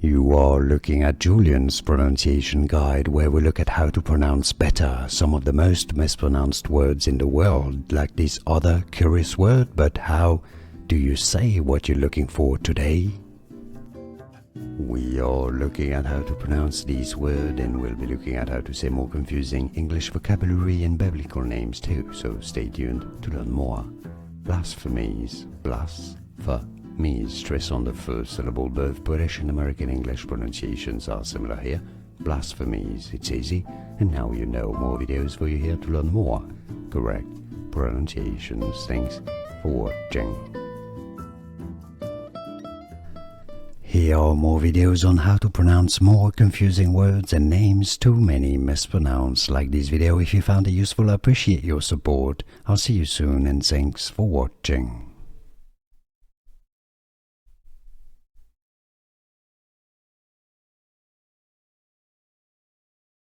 You are looking at Julian's pronunciation guide, where we look at how to pronounce better some of the most mispronounced words in the world, like this other curious word. But how do you say what you're looking for today? We are looking at how to pronounce these words, and we'll be looking at how to say more confusing English vocabulary and biblical names too, so stay tuned to learn more. Blasphemies. Blasphemies. Stress on the first syllable. Both British and American English pronunciations are similar here. Blasphemies. It's easy, and now you know. More videos for you here to learn more correct pronunciations. Thanks for watching. Here are more videos on how to pronounce more confusing words and names too many mispronounced. Like this video if you found it useful. I appreciate your support. I'll see you soon, and thanks for watching.